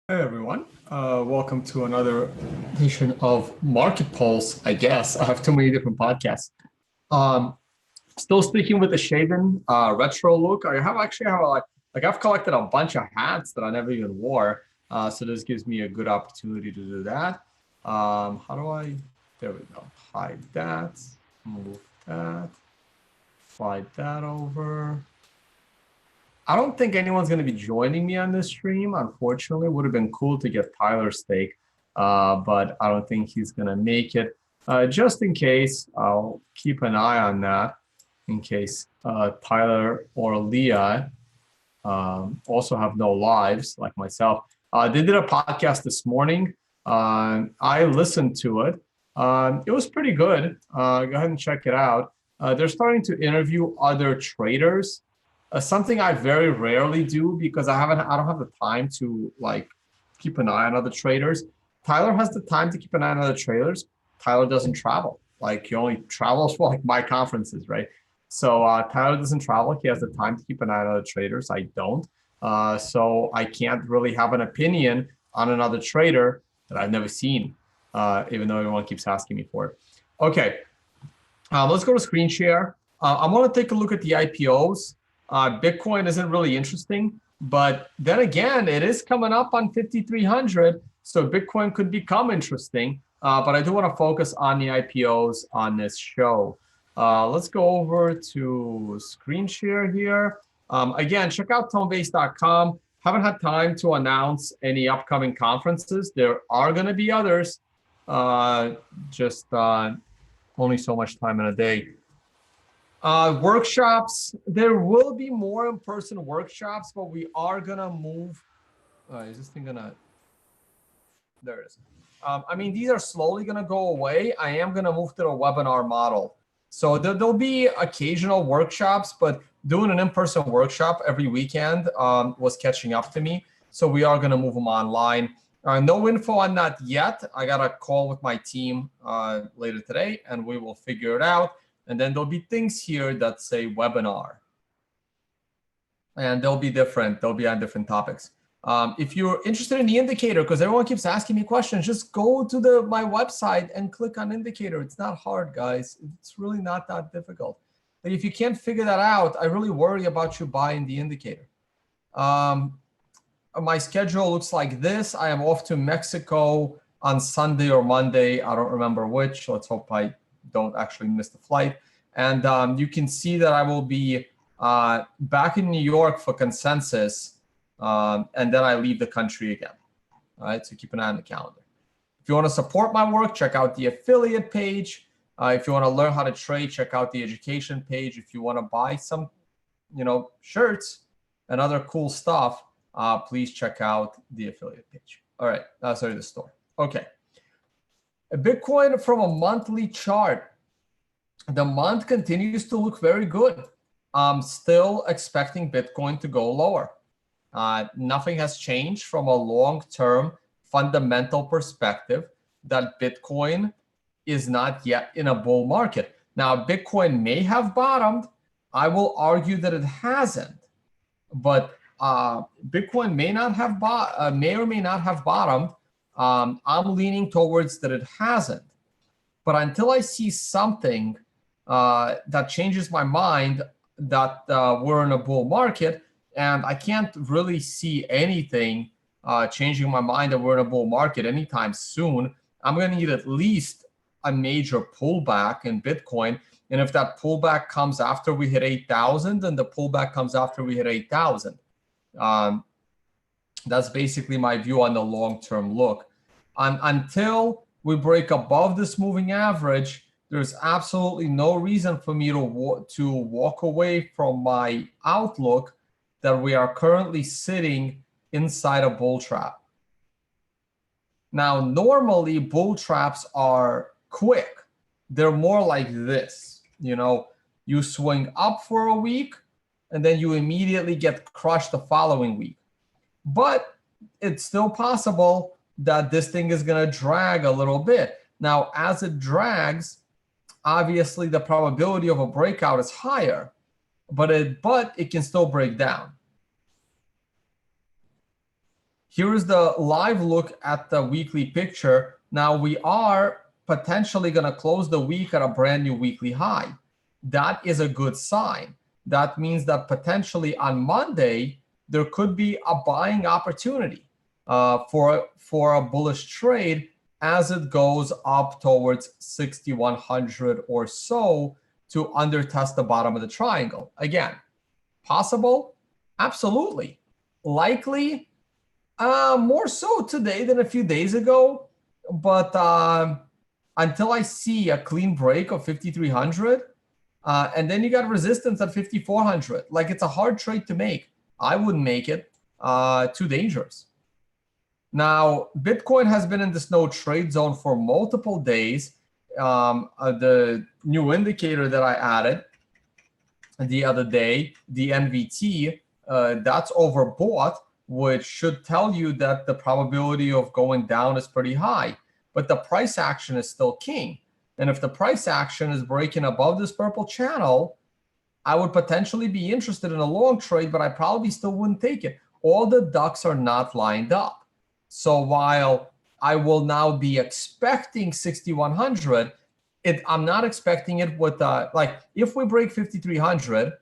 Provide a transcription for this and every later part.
Hey everyone, welcome to another edition of Market Pulse. I guess I have too many different podcasts. Um, Still speaking with the shaven retro look. I have actually have like I've collected a bunch of hats that I never even wore. So this gives me a good opportunity to do that. How do I? There we go. Hide that. Move that. Slide that over. I don't think anyone's going to be joining me on this stream. Unfortunately, it would have been cool to get Tyler's stake, but I don't think he's going to make it. Just in case, I'll keep an eye on that in case Tyler or Leah also have no lives like myself. They did a podcast this morning. I listened to it. It was pretty good. Go ahead and check it out. They're starting to interview other traders, something I very rarely do because I don't have the time to like keep an eye on other traders. Tyler has the time to keep an eye on other traders. Tyler doesn't travel. Like he only travels for like my conferences, right? So Tyler doesn't travel. He has the time to keep an eye on other traders. I don't. So I can't really have an opinion on another trader that I've never seen, even though everyone keeps asking me for it. Okay, let's go to screen share. I'm going to take a look at the IPOs. Bitcoin isn't really interesting, but then again, it is coming up on 5,300, so Bitcoin could become interesting. But I do want to focus on the IPOs on this show. Let's go over to screen share here. Again, check out tonebase.com. Haven't had time to announce any upcoming conferences. There are going to be others, just only so much time in a day. Workshops, there will be more in-person workshops, but we are going to move. Is this thing going to, there it is. I mean, these are slowly going to go away. I am going to move to the webinar model. So there'll be occasional workshops, but doing an in-person workshop every weekend was catching up to me. So we are going to move them online. No info on that yet. I got a call with my team later today, and we will figure it out. And then there'll be things here that say webinar. And they'll be different. They'll be on different topics. If you're interested in the indicator, because everyone keeps asking me questions, just go to my website and click on indicator. It's not hard, guys. It's really not that difficult. But if you can't figure that out, I really worry about you buying the indicator. My schedule looks like this. I am off to Mexico on Sunday or Monday. I don't remember which. Let's hope I don't actually miss the flight. And you can see that I will be back in New York for consensus. And then I leave the country again. All right, so keep an eye on the calendar. If you want to support my work, check out the affiliate page. If you want to learn how to trade, check out the education page. If you want to buy some, shirts and other cool stuff, please check out the affiliate page. All right, sorry, the store. Okay. Bitcoin from a monthly chart. The month continues to look very good. I'm still expecting Bitcoin to go lower. Nothing has changed from a long-term fundamental perspective that Bitcoin is not yet in a bull market. Now, Bitcoin may have bottomed. I will argue that it hasn't, but Bitcoin may or may not have bottomed. I'm leaning towards that it hasn't. But until I see something that changes my mind that we're in a bull market, and I can't really see anything changing my mind that we're in a bull market anytime soon, I'm going to need at least a major pullback in Bitcoin. And if that pullback comes after we hit 8,000, then the pullback comes after we hit 8,000. That's basically my view on the long-term look. Until we break above this moving average, there's absolutely no reason for me to walk away from my outlook that we are currently sitting inside a bull trap. Now, normally bull traps are quick. They're more like this. You swing up for a week and then you immediately get crushed the following week. But it's still possible that this thing is going to drag a little bit. Now, as it drags, obviously the probability of a breakout is higher, but it can still break down. Here is the live look at the weekly picture. Now we are potentially going to close the week at a brand new weekly high. That is a good sign. That means that potentially on Monday, there could be a buying opportunity for a bullish trade as it goes up towards 6,100 or so to undertest the bottom of the triangle. Again, possible? Absolutely. Likely? More so today than a few days ago. But until I see a clean break of 5,300, and then you got resistance at 5,400. Like, it's a hard trade to make. I wouldn't make it. Too dangerous. Now, Bitcoin has been in this no trade zone for multiple days. The new indicator that I added the other day, the NVT, that's overbought, which should tell you that the probability of going down is pretty high. But the price action is still king. And if the price action is breaking above this purple channel, I would potentially be interested in a long trade, but I probably still wouldn't take it. All the ducks are not lined up. So while I will now be expecting 6,100, I'm not expecting it with, like, if we break 5,300,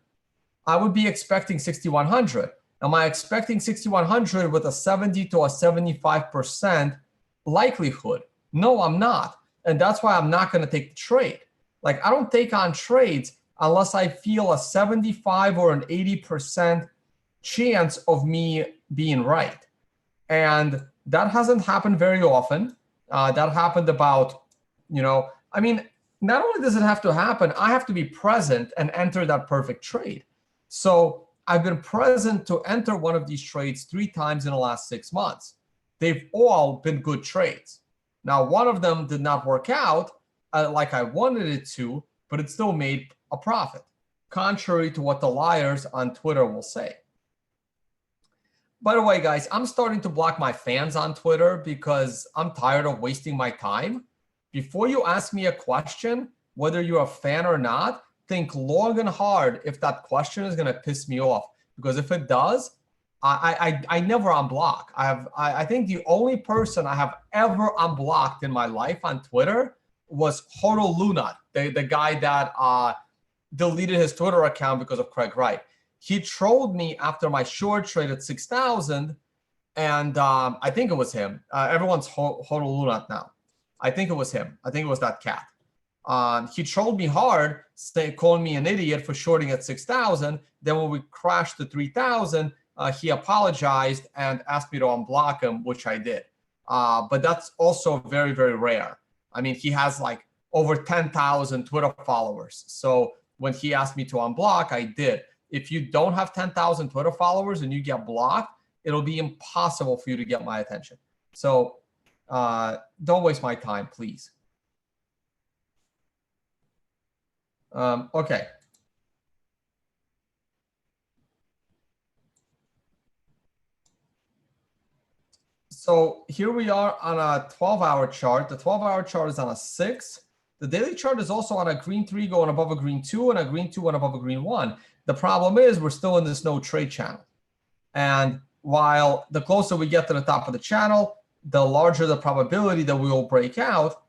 I would be expecting 6,100. Am I expecting 6,100 with a 70 to a 75% likelihood? No, I'm not. And that's why I'm not going to take the trade. Like, I don't take on trades unless I feel a 75 or an 80% chance of me being right. And that hasn't happened very often. That happened about, I mean, not only does it have to happen, I have to be present and enter that perfect trade. So I've been present to enter one of these trades 3 times in the last 6 months. They've all been good trades. Now, one of them did not work out like I wanted it to, but it still made a profit, contrary to what the liars on Twitter will say. By the way, guys, I'm starting to block my fans on Twitter because I'm tired of wasting my time. Before you ask me a question, whether you're a fan or not, think long and hard if that question is going to piss me off. Because if it does, I never unblock. I think the only person I have ever unblocked in my life on Twitter was Hodo Lunat, the guy that deleted his Twitter account because of Craig Wright. He trolled me after my short trade at 6,000, and I think it was him. Everyone's Hodo Lunat now. I think it was him. I think it was that cat. He trolled me hard, calling me an idiot for shorting at 6,000. Then when we crashed to 3,000, he apologized and asked me to unblock him, which I did. But that's also very, very rare. I mean, he has like over 10,000 Twitter followers. So when he asked me to unblock, I did. If you don't have 10,000 Twitter followers and you get blocked, it'll be impossible for you to get my attention. So don't waste my time, please. Okay. So here we are on a 12-hour chart. The 12-hour chart is on a 6. The daily chart is also on a green 3 going above a green 2 and a green 2 and above a green 1. The problem is we're still in this no trade channel. And while the closer we get to the top of the channel, the larger the probability that we will break out.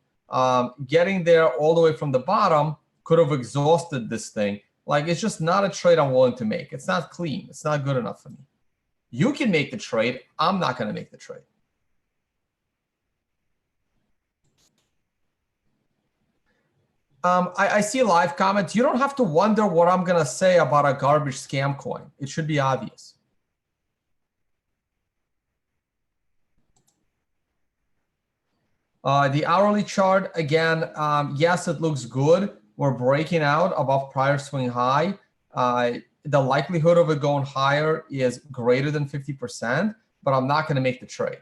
Getting there all the way from the bottom could have exhausted this thing. Like, it's just not a trade I'm willing to make. It's not clean. It's not good enough for me. You can make the trade. I'm not going to make the trade. I see live comments. You don't have to wonder what I'm going to say about a garbage scam coin. It should be obvious. The hourly chart, again, yes, it looks good. We're breaking out above prior swing high. The likelihood of it going higher is greater than 50%, but I'm not going to make the trade.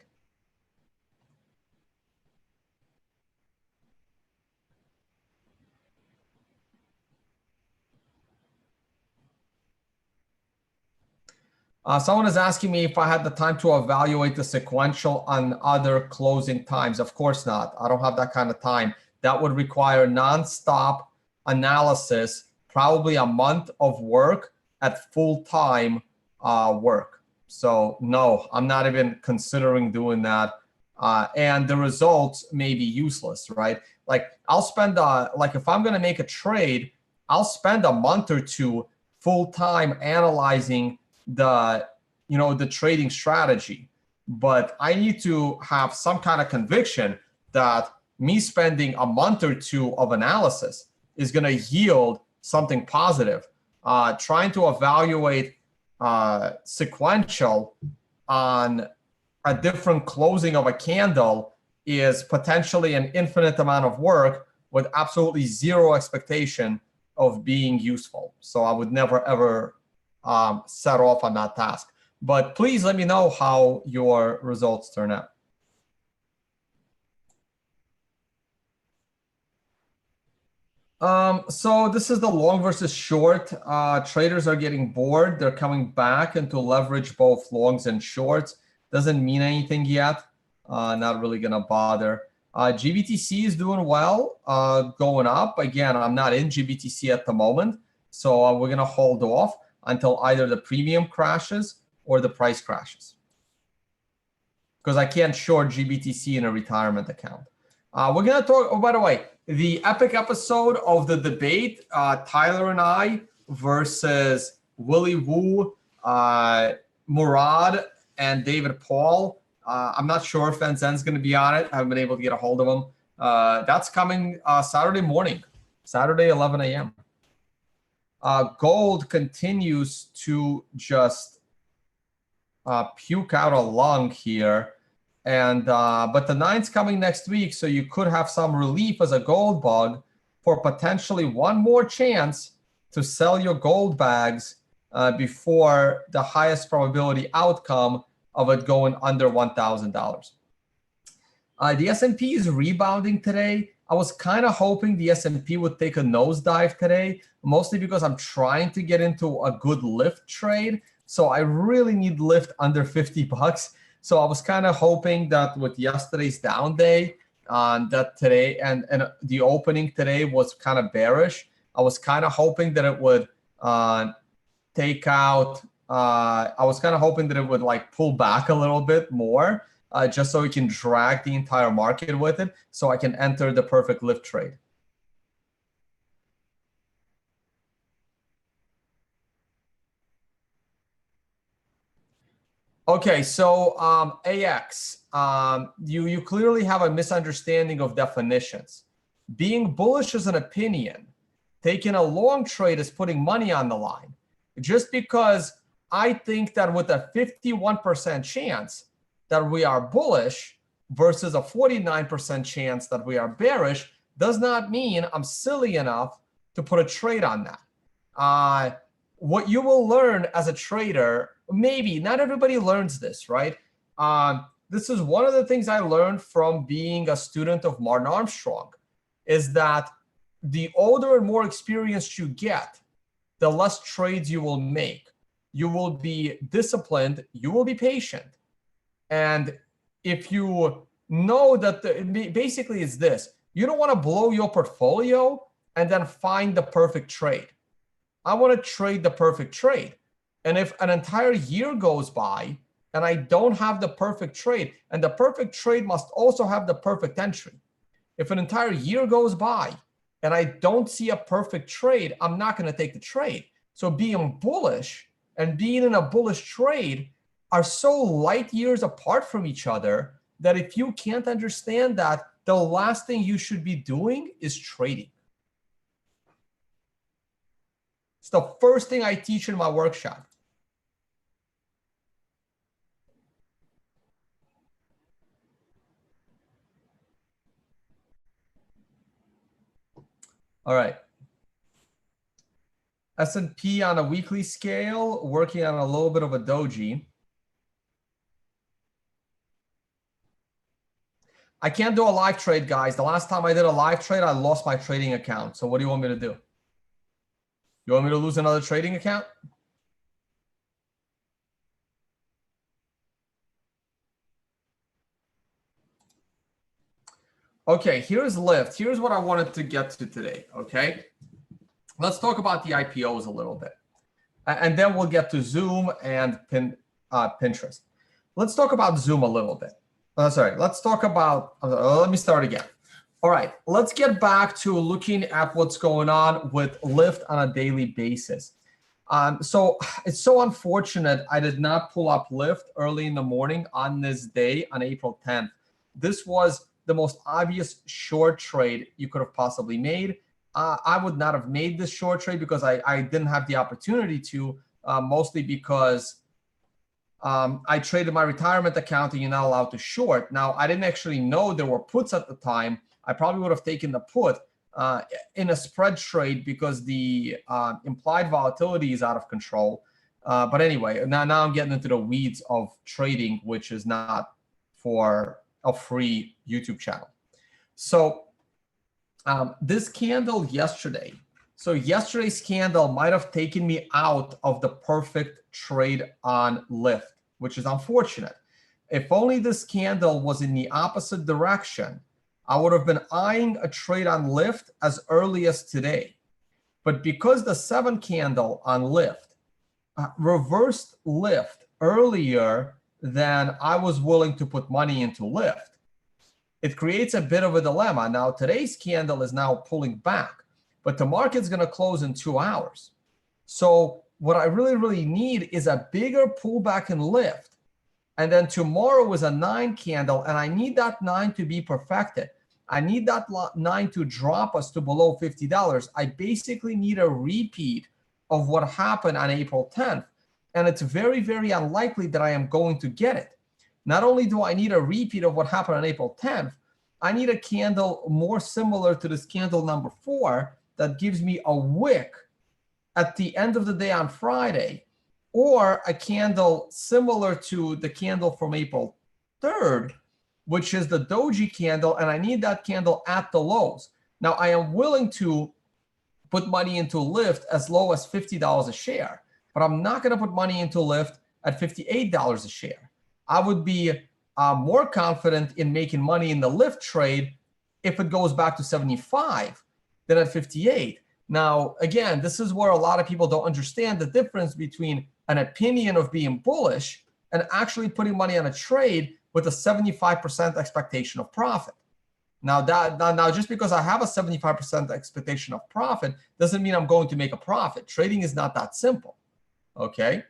Someone is asking me if I had the time to evaluate the sequential on other closing times. Of course not. I don't have that kind of time. That would require nonstop analysis, probably a month of work at full-time work. So no, I'm not even considering doing that. And the results may be useless, right? Like I'll spend, like if I'm going to make a trade, I'll spend a month or two full time analyzing the, the trading strategy. But I need to have some kind of conviction that me spending a month or two of analysis is going to yield something positive. Trying to evaluate sequential on a different closing of a candle is potentially an infinite amount of work with absolutely zero expectation of being useful. So I would never ever set off on that task. But please let me know how your results turn out. So this is the long versus short. Traders are getting bored. They're coming back into leverage both longs and shorts. Doesn't mean anything yet. Not really gonna bother. GBTC is doing well, going up. Again, I'm not in GBTC at the moment, so we're gonna hold off until either the premium crashes or the price crashes. Because I can't short GBTC in a retirement account. We're gonna talk, oh, by the way, the epic episode of the debate, Tyler and I versus Willy Woo, Murad, and David Paul. I'm not sure if Zen's going to be on it. I haven't been able to get a hold of him. That's coming Saturday morning, Saturday, 11 a.m. Gold continues to just puke out a lung here. And but the 9's coming next week, so you could have some relief as a gold bug for potentially one more chance to sell your gold bags before the highest probability outcome of it going under $1,000. The S&P is rebounding today. I was kind of hoping the S&P would take a nosedive today, mostly because I'm trying to get into a good lift trade. So I really need lift under 50 bucks. So I was kind of hoping that with yesterday's down day, that today and the opening today was kind of bearish. I was kind of hoping that it would take out. I was kind of hoping that it would like pull back a little bit more, just so we can drag the entire market with it, so I can enter the perfect lift trade. Okay, so AX, you clearly have a misunderstanding of definitions. Being bullish is an opinion. Taking a long trade is putting money on the line. Just because I think that with a 51% chance that we are bullish versus a 49% chance that we are bearish does not mean I'm silly enough to put a trade on that. What you will learn as a trader, maybe not everybody learns this, right? This is one of the things I learned from being a student of Martin Armstrong, is that the older and more experienced you get, the less trades you will make. You will be disciplined, you will be patient. And if you know that basically it's this, you don't want to blow your portfolio and then find the perfect trade. I want to trade the perfect trade. And if an entire year goes by and I don't have the perfect trade, and the perfect trade must also have the perfect entry. If an entire year goes by and I don't see a perfect trade, I'm not going to take the trade. So being bullish and being in a bullish trade are so light years apart from each other that if you can't understand that, the last thing you should be doing is trading. It's the first thing I teach in my workshop. All right. S&P on a weekly scale, working on a little bit of a doji. I can't do a live trade, guys. The last time I did a live trade, I lost my trading account. So what do you want me to do? You want me to lose another trading account? Okay, here's lift. Here's what I wanted to get to today, okay? Let's talk about the IPOs a little bit. And then we'll get to Zoom and Pinterest. Let's talk about Zoom a little bit. Sorry, let's talk about, let me start again. All right, let's get back to looking at what's going on with Lyft on a daily basis. So it's so unfortunate I did not pull up Lyft early in the morning on this day on April 10th. This was the most obvious short trade you could have possibly made. I would not have made this short trade because I didn't have the opportunity to, mostly because I traded my retirement account and you're not allowed to short. Now, I didn't actually know there were puts at the time. I probably would have taken the put in a spread trade because the implied volatility is out of control. But anyway, now I'm getting into the weeds of trading, which is not for a free YouTube channel. So this candle yesterday, so yesterday's candle might have taken me out of the perfect trade on Lyft, which is unfortunate. If only this candle was in the opposite direction, I would have been eyeing a trade on Lyft as early as today. But because the 7 candle on Lyft reversed Lyft earlier than I was willing to put money into Lyft, it creates a bit of a dilemma. Now, today's candle is now pulling back, but the market's going to close in 2 hours. So what I really need is a bigger pullback in Lyft. And then tomorrow is a 9 candle, and I need that 9 to be perfected. I need that 9 to drop us to below $50. I basically need a repeat of what happened on April 10th. And it's very, very unlikely that I am going to get it. Not only do I need a repeat of what happened on April 10th, I need a candle more similar to this candle number 4 that gives me a wick at the end of the day on Friday, or a candle similar to the candle from April 3rd, which is the doji candle, and I need that candle at the lows. Now, I am willing to put money into Lyft as low as $50 a share, but I'm not going to put money into Lyft at $58 a share. I would be more confident in making money in the Lyft trade if it goes back to 75 than at 58. Now, again, this is where a lot of people don't understand the difference between an opinion of being bullish and actually putting money on a trade with a 75% expectation of profit. Now, just because I have a 75% expectation of profit doesn't mean I'm going to make a profit. Trading is not that simple, okay?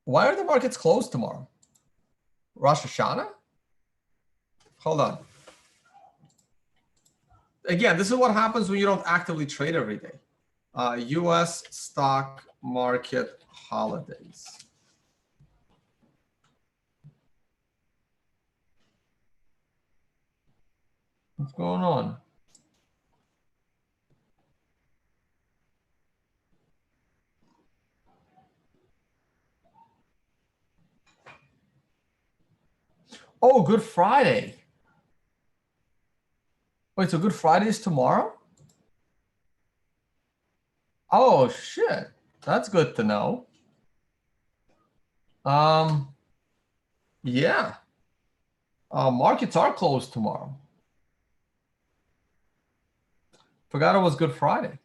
Why are the markets closed tomorrow? Rosh Hashanah? Hold on. Again, this is what happens when you don't actively trade every day. U.S. stock market holidays. What's going on? Oh, Good Friday. Wait, so Good Friday is tomorrow? Oh, shit. That's good to know. Yeah. Markets are closed tomorrow. Forgot it was Good Friday.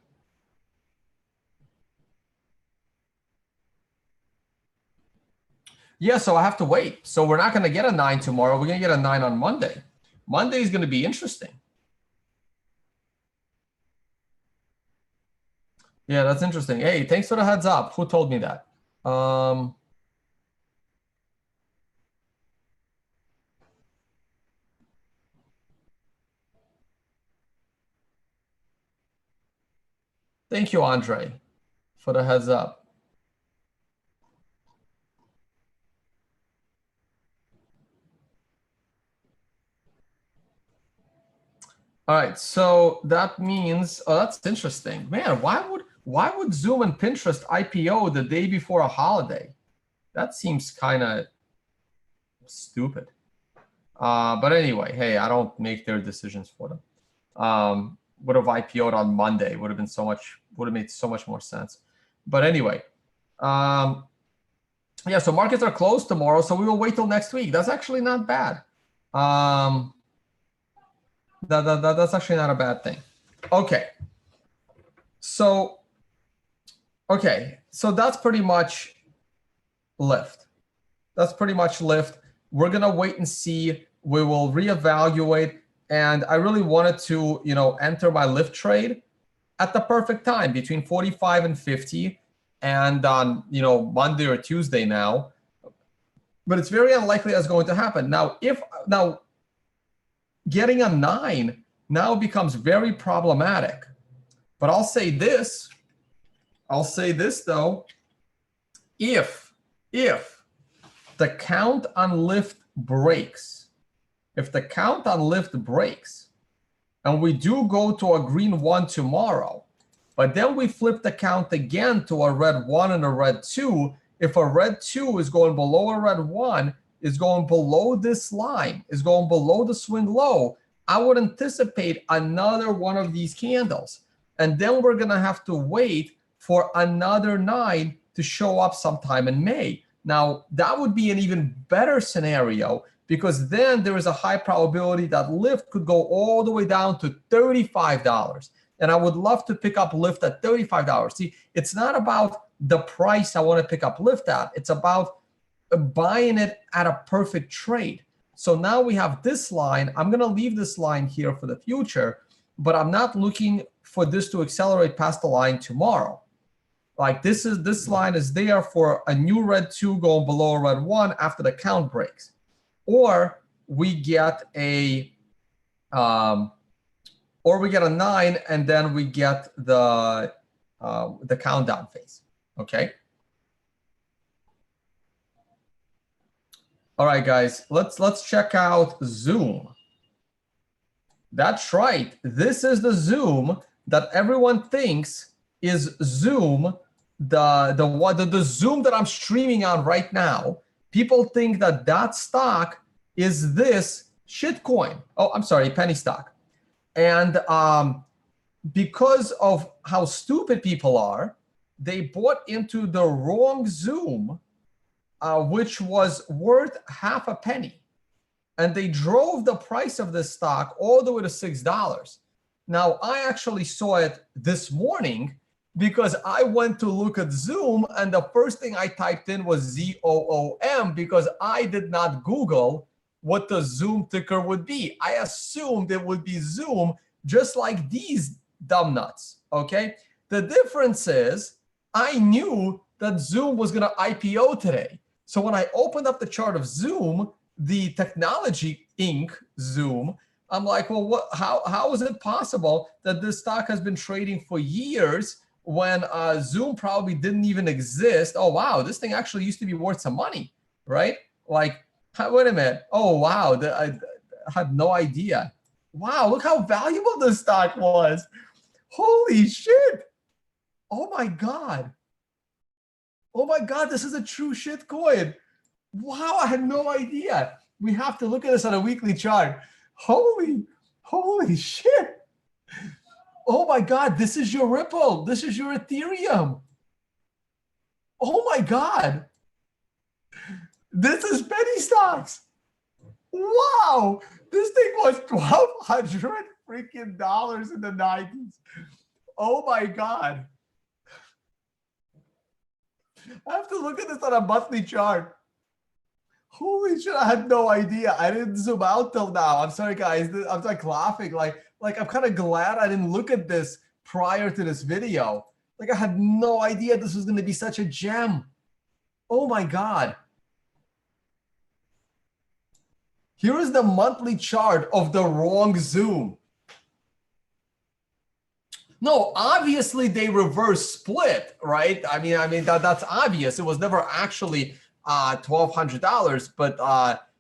Yeah, so I have to wait. So we're not going to get a 9 tomorrow. We're going to get a 9 on Monday. Monday is going to be interesting. Yeah, that's interesting. Hey, thanks for the heads up. Who told me that? Thank you, Andre, for the heads up. All right, so that means, oh, that's interesting. Man, why would Zoom and Pinterest IPO the day before a holiday? That seems kind of stupid. But anyway, hey, I don't make their decisions for them. Would have IPO'd on Monday, would have made so much more sense. But anyway, yeah, so markets are closed tomorrow, so we will wait till next week. That's actually not bad. That's actually not a bad thing. Okay. So that's pretty much lift. That's pretty much lift. We're gonna wait and see. We will reevaluate. And I really wanted to, enter my lift trade at the perfect time between 45 and 50, and on, Monday or Tuesday now. But it's very unlikely that's going to happen. Now, getting a 9 now becomes very problematic. But I'll say this though, if the count on lift breaks, and we do go to a green 1 tomorrow, but then we flip the count again to a red 1 and a red 2, if a red 2 is going below a red 1, is going below this line, is going below the swing low, I would anticipate another one of these candles. And then we're going to have to wait for another 9 to show up sometime in May. Now, that would be an even better scenario, because then there is a high probability that lift could go all the way down to $35. And I would love to pick up lift at $35. See, it's not about the price I want to pick up lift at. It's about buying it at a perfect trade. So now we have this line. I'm going to leave this line here for the future, but I'm not looking for this to accelerate past the line tomorrow. Like this line is there for a new red 2 going below a red 1 after the count breaks. Or we get a 9 and then we get the countdown phase. Okay. All right, guys, let's check out Zoom. That's right. This is the Zoom that everyone thinks is Zoom, the Zoom that I'm streaming on right now. People think that stock is this shitcoin. Oh, I'm sorry, penny stock. And because of how stupid people are, they bought into the wrong Zoom, which was worth half a penny. And they drove the price of this stock all the way to $6. Now, I actually saw it this morning because I went to look at Zoom, and the first thing I typed in was ZOOM because I did not Google what the Zoom ticker would be. I assumed it would be Zoom, just like these dumb nuts, okay? The difference is I knew that Zoom was going to IPO today. So when I opened up the chart of Zoom, the Technology Inc. Zoom, I'm like, well, how is it possible that this stock has been trading for years when Zoom probably didn't even exist? Oh, wow, this thing actually used to be worth some money, right? Like, wait a minute. Oh, wow, I had no idea. Wow, look how valuable this stock was. Holy shit. Oh, my God. Oh, my God, this is a true shit coin. Wow, I had no idea. We have to look at this on a weekly chart. Holy shit. Oh my God, this is your Ripple. This is your Ethereum. Oh my God. This is penny stocks. Wow, this thing was $1,200 freaking dollars in the 90s. Oh my God. I have to look at this on a monthly chart. Holy shit, I had no idea. I didn't zoom out till now. I'm sorry, guys. I'm like laughing. Like I'm kind of glad I didn't look at this prior to this video. Like I had no idea this was going to be such a gem. Oh my God. Here is the monthly chart of the wrong Zoom. No, obviously they reverse split, right? I mean that's obvious. It was never actually $1,200, but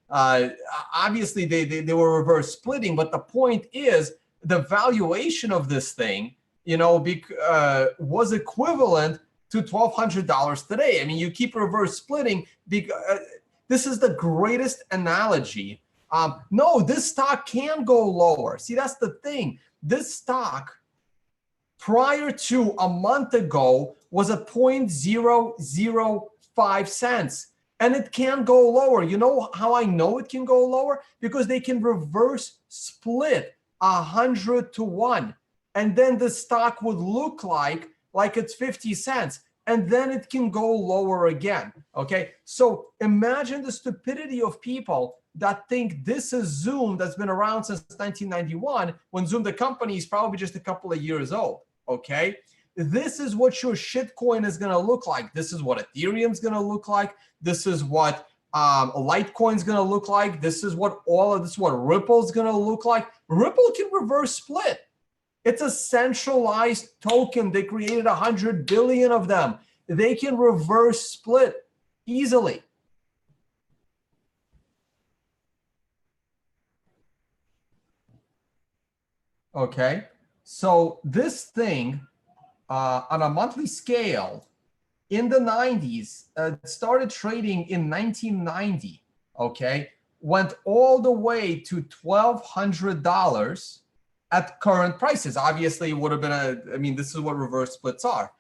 obviously they were reverse splitting. But the point is the valuation of this thing, was equivalent to $1,200 today. I mean, you keep reverse splitting because this is the greatest analogy. No, this stock can go lower. See, that's the thing. This stock prior to a month ago was at 0.005 cents. And it can go lower. You know how I know it can go lower? Because they can reverse split 100 to 1. And then the stock would look like it's 50 cents. and then it can go lower again. Okay, so imagine the stupidity of people that think this is Zoom that's been around since 1991, when Zoom, the company, is probably just a couple of years old. Okay, this is what your shitcoin is going to look like. This is what Ethereum's going to look like. This is what Litecoin's going to look like. This is what Ripple's going to look like. Ripple can reverse split. It's a centralized token. They created 100 billion of them. They can reverse split easily. Okay, so this thing on a monthly scale in the 90s started trading in 1990. Okay, went all the way to $1,200 at current prices. Obviously, it would have been this is what reverse splits are.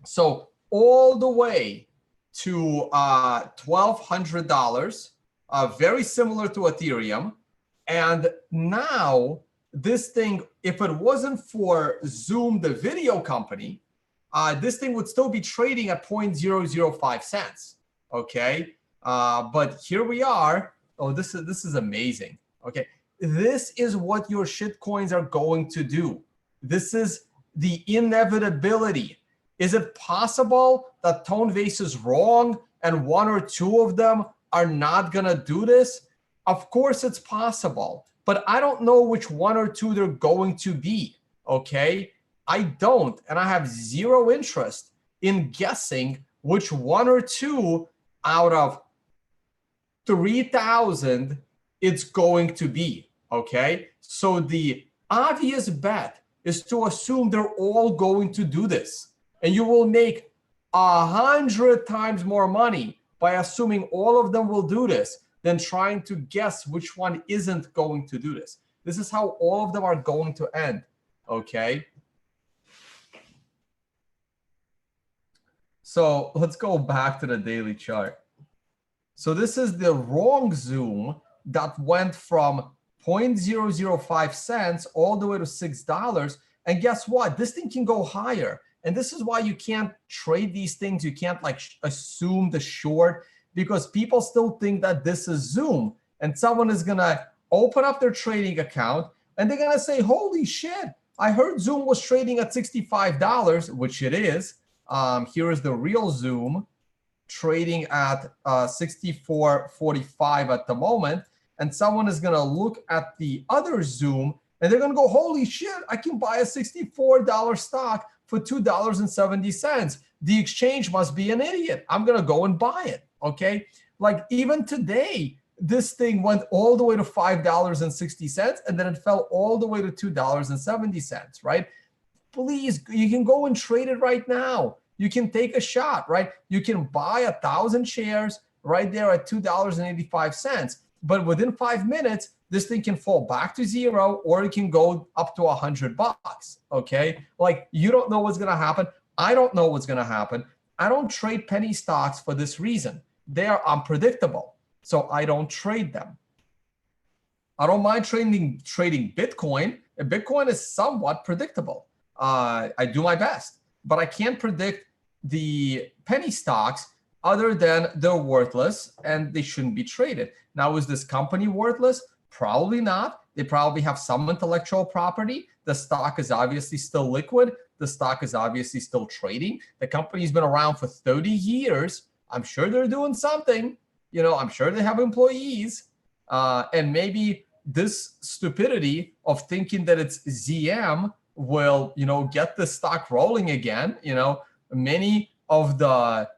So all the way to $1,200, very similar to Ethereum. And now this thing, if it wasn't for Zoom, the video company, this thing would still be trading at 0.005 cents. Okay, but here we are. Oh, this is amazing. Okay, this is what your shit coins are going to do. This is the inevitability. Is it possible that Tonebase is wrong and one or two of them are not gonna do this? Of course it's possible, but I don't know which one or two they're going to be. Okay, I don't, and I have zero interest in guessing which one or two out of 3,000 it's going to be. Okay, so the obvious bet is to assume they're all going to do this, and you will make 100 times more money by assuming all of them will do this than trying to guess which one isn't going to do this. This is how all of them are going to end. Okay, so let's go back to the daily chart. So this is the wrong Zoom that went from 0.005 cents all the way to $6. And guess what? This thing can go higher. And this is why you can't trade these things. You can't like assume the short, because people still think that this is Zoom. And someone is going to open up their trading account and they're going to say, holy shit, I heard Zoom was trading at $65, which it is. Here is the real Zoom trading at 64.45 at the moment. And someone is going to look at the other Zoom and they're going to go, holy shit, I can buy a $64 stock for $2.70. The exchange must be an idiot. I'm going to go and buy it. Okay. Like even today, this thing went all the way to $5.60 and then it fell all the way to $2.70, right? Please, you can go and trade it right now. You can take a shot, right? You can buy 1,000 shares right there at $2.85. But within 5 minutes, this thing can fall back to zero or it can go up to $100. Okay. Like you don't know what's going to happen. I don't know what's going to happen. I don't trade penny stocks for this reason. They are unpredictable. So I don't trade them. I don't mind trading Bitcoin. Bitcoin is somewhat predictable. I do my best, but I can't predict the penny stocks other than they're worthless and they shouldn't be traded. Now, is this company worthless? Probably not. They probably have some intellectual property. The stock is obviously still liquid. The stock is obviously still trading. The company's been around for 30 years. I'm sure they're doing something. You know, I'm sure they have employees. And maybe this stupidity of thinking that it's ZM will, you know, get the stock rolling again. You know, many of the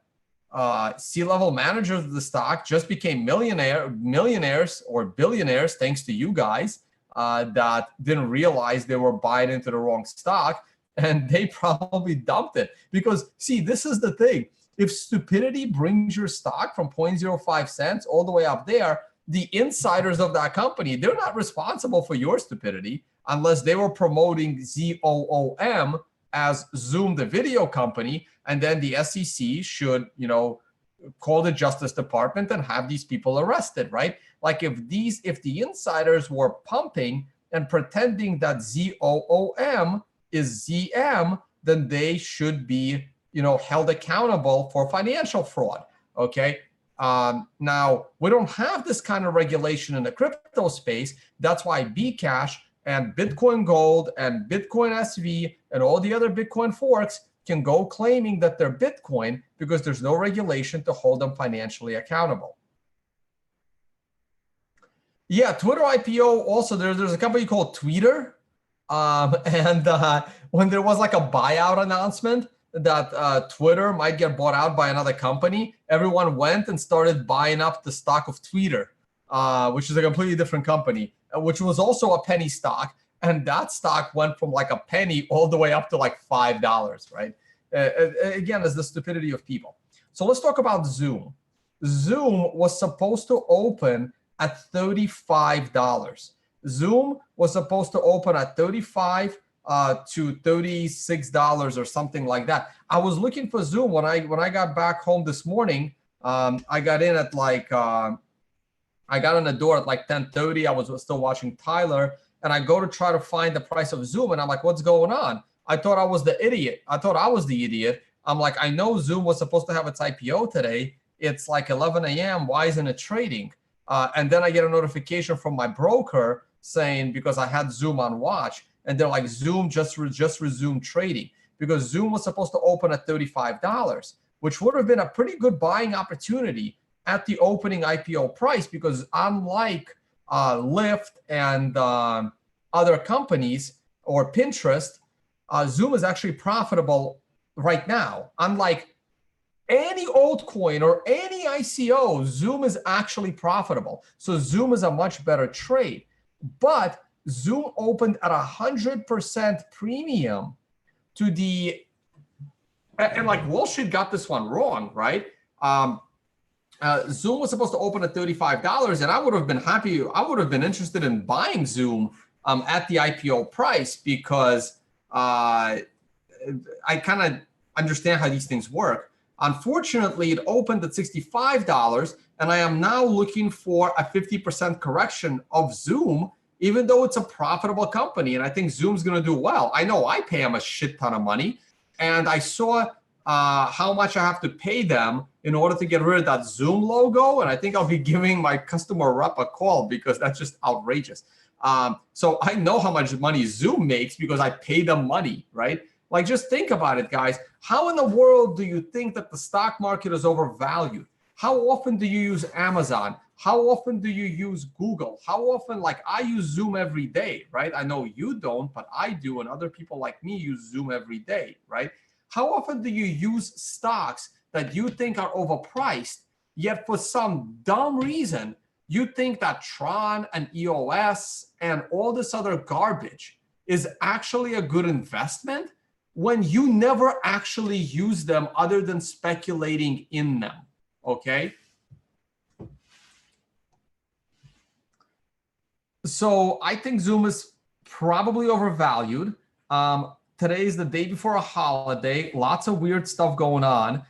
C-level managers of the stock just became millionaires or billionaires thanks to you guys that didn't realize they were buying into the wrong stock, and they probably dumped it. Because see, this is the thing. If stupidity brings your stock from 0.05 cents all the way up there, the insiders of that company, they're not responsible for your stupidity unless they were promoting ZOOM as Zoom, the video company, and then the SEC should, you know, call the Justice Department and have these people arrested, right? Like if the insiders were pumping and pretending that ZOOM is ZM, then they should be, held accountable for financial fraud. Okay. Now, we don't have this kind of regulation in the crypto space. That's why Bcash and Bitcoin Gold and Bitcoin SV and all the other Bitcoin forks can go claiming that they're Bitcoin because there's no regulation to hold them financially accountable. Yeah, Twitter IPO also, there's a company called Twitter. And when there was like a buyout announcement that Twitter might get bought out by another company, everyone went and started buying up the stock of Twitter, which is a completely different company, which was also a penny stock. And that stock went from like a penny all the way up to like $5, right? Again, it's the stupidity of people. So let's talk about Zoom. Zoom was supposed to open at $35. Zoom was supposed to open at $35 to $36 or something like that. I was looking for Zoom when I got back home this morning. I got in at like I got on the door at like 10:30. I was still watching Tyler, and I go to try to find the price of Zoom, and I'm like, what's going on? I thought I was the idiot. I thought I was the idiot. I'm like, I know Zoom was supposed to have its IPO today. It's like 11 a.m. Why isn't it trading? And then I get a notification from my broker saying, because I had Zoom on watch, and they're like, Zoom just resumed trading, because Zoom was supposed to open at $35, which would have been a pretty good buying opportunity at the opening IPO price, because unlike Lyft and other companies or Pinterest, Zoom is actually profitable right now. Unlike any altcoin or any ICO, Zoom is actually profitable. So Zoom is a much better trade. But Zoom opened at 100% premium to the, and like Wall Street got this one wrong, right? Zoom was supposed to open at $35, and I would have been happy. I would have been interested in buying Zoom at the IPO price, because I kind of understand how these things work. Unfortunately, it opened at $65, and I am now looking for a 50% correction of Zoom, even though it's a profitable company, and I think Zoom's going to do well. I know I pay them a shit ton of money, and I saw how much I have to pay them in order to get rid of that Zoom logo, and I think I'll be giving my customer rep a call, because that's just outrageous. So I know how much money Zoom makes because I pay them money, right? Like, just think about it, guys. How in the world do you think that the stock market is overvalued? How often do you use Amazon? How often do you use Google? How often, like, I use Zoom every day, right? I know you don't, but I do, and other people like me use Zoom every day, right? How often do you use stocks that you think are overpriced, yet for some dumb reason, you think that Tron and EOS and all this other garbage is actually a good investment, when you never actually use them other than speculating in them, okay? So I think Zoom is probably overvalued. Today is the day before a holiday, lots of weird stuff going on.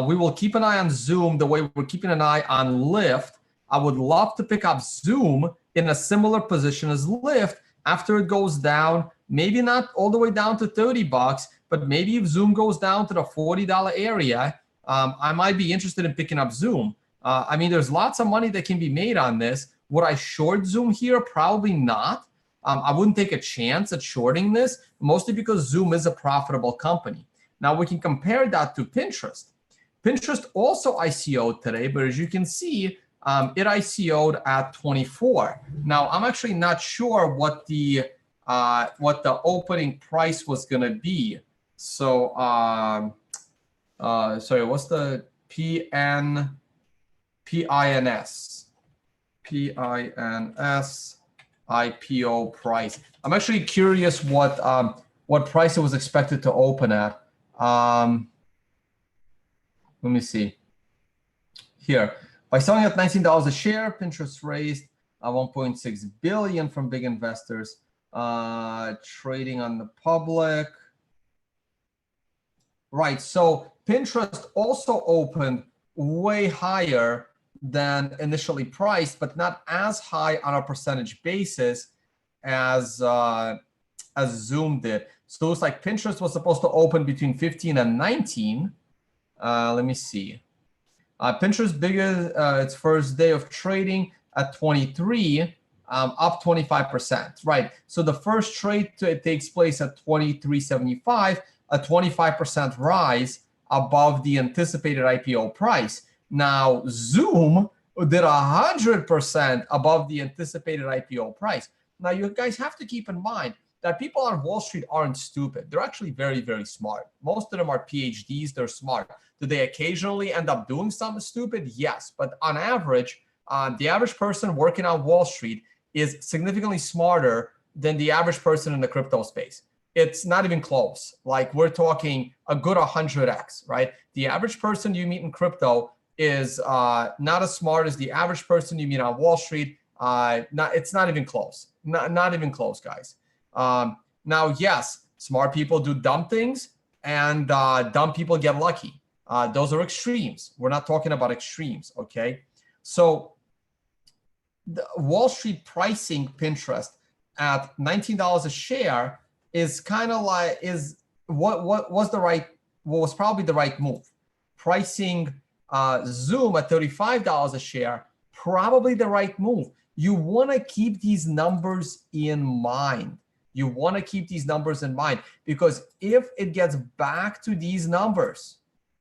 We will keep an eye on Zoom the way we're keeping an eye on Lyft. I would love to pick up Zoom in a similar position as Lyft after it goes down, maybe not all the way down to $30, but maybe if Zoom goes down to the $40 area, I might be interested in picking up Zoom. I mean, there's lots of money that can be made on this. Would I short Zoom here? Probably not. I wouldn't take a chance at shorting this, mostly because Zoom is a profitable company. Now we can compare that to Pinterest. Pinterest also ICO'd today, but as you can see, it ICO'd at 24. Now I'm actually not sure what the opening price was going to be. So sorry, what's the PINS IPO price? I'm actually curious what price it was expected to open at. Let me see here. By selling at $19 a share, Pinterest raised 1.6 billion from big investors, trading on the public. Right. So Pinterest also opened way higher than initially priced, but not as high on a percentage basis as Zoom did. So it looks like Pinterest was supposed to open between 15 and 19. Let me see. Pinterest biggest its first day of trading at 23, up 25%. Right. So the first trade takes place at 23.75, a 25% rise above the anticipated IPO price. Now Zoom did 100% above the anticipated IPO price. Now you guys have to keep in mind that people on Wall Street aren't stupid. They're actually very, very smart. Most of them are PhDs. They're smart. Do they occasionally end up doing something stupid? Yes. But on average, the average person working on Wall Street is significantly smarter than the average person in the crypto space. It's not even close. Like we're talking a good 100x, right? The average person you meet in crypto is not as smart as the average person you meet on Wall Street. It's not even close. Not even close, guys. Now, yes, smart people do dumb things, and dumb people get lucky. Those are extremes. We're not talking about extremes, okay? So the Wall Street pricing Pinterest at $19 a share is kind of like what was probably the right move. Pricing Zoom at $35 a share, probably the right move. You want to keep these numbers in mind. You want to keep these numbers in mind, because if it gets back to these numbers,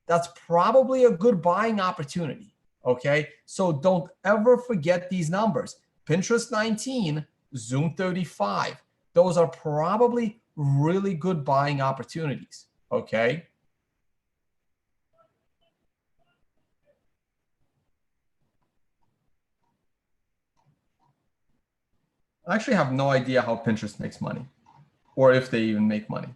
that's probably a good buying opportunity, okay? So don't ever forget these numbers. Pinterest 19, Zoom 35. Those are probably really good buying opportunities, okay? I actually have no idea how Pinterest makes money, or if they even make money.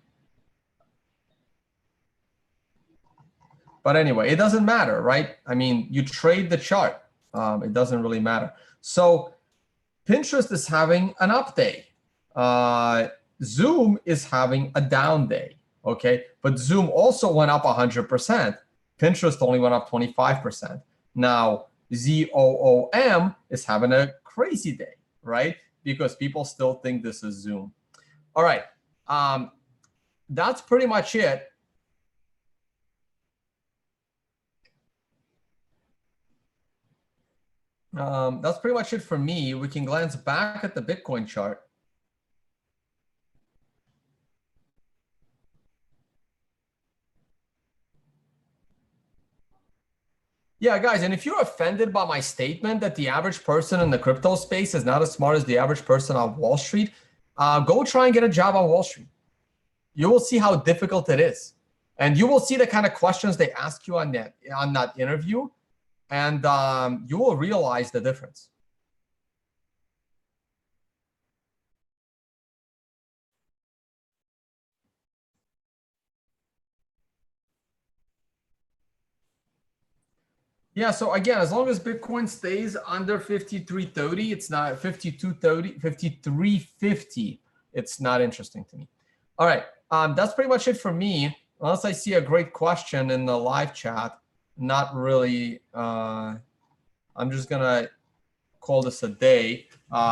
But anyway, it doesn't matter, right? I mean, you trade the chart. It doesn't really matter. So Pinterest is having an up day. Zoom is having a down day, okay? But Zoom also went up 100%. Pinterest only went up 25%. Now, ZOOM is having a crazy day, right? Because people still think this is Zoom. All right. That's pretty much it. That's pretty much it for me. We can glance back at the Bitcoin chart. Yeah, guys, and if you're offended by my statement that the average person in the crypto space is not as smart as the average person on Wall Street, go try and get a job on Wall Street. You will see how difficult it is. And you will see the kind of questions they ask you on that interview, and you will realize the difference. Yeah, so again, as long as Bitcoin stays under 5330, it's not 5230, 5350, it's not interesting to me. All right, that's pretty much it for me. Unless I see a great question in the live chat, not really. I'm just gonna call this a day.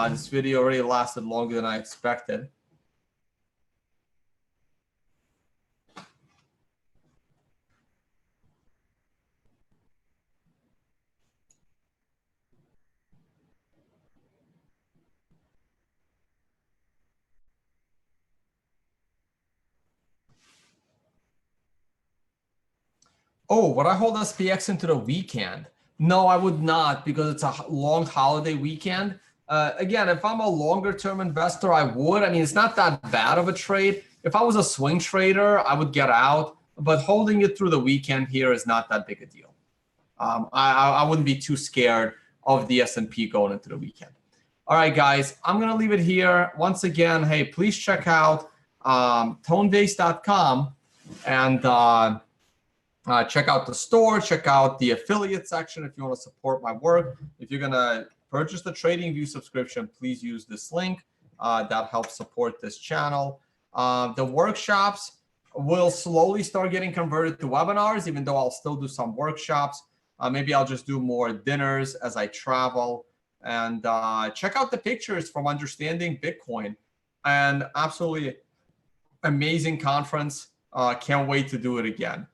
This video already lasted longer than I expected. Oh, would I hold SPX into the weekend? No, I would not, because it's a long holiday weekend. Again, if I'm a longer term investor, I would. I mean, it's not that bad of a trade. If I was a swing trader, I would get out. But holding it through the weekend here is not that big a deal. I wouldn't be too scared of the S&P going into the weekend. All right, guys, I'm going to leave it here. Once again, hey, please check out tonebase.com and check out the store, check out the affiliate section if you want to support my work. If you're going to purchase the TradingView subscription, please use this link. That helps support this channel. The workshops will slowly start getting converted to webinars, even though I'll still do some workshops. Maybe I'll just do more dinners as I travel. And check out the pictures from Understanding Bitcoin. And absolutely, amazing conference. Can't wait to do it again.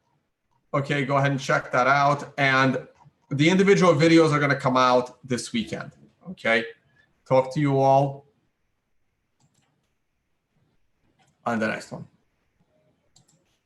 Okay, go ahead and check that out. And the individual videos are going to come out this weekend. Okay, talk to you all on the next one.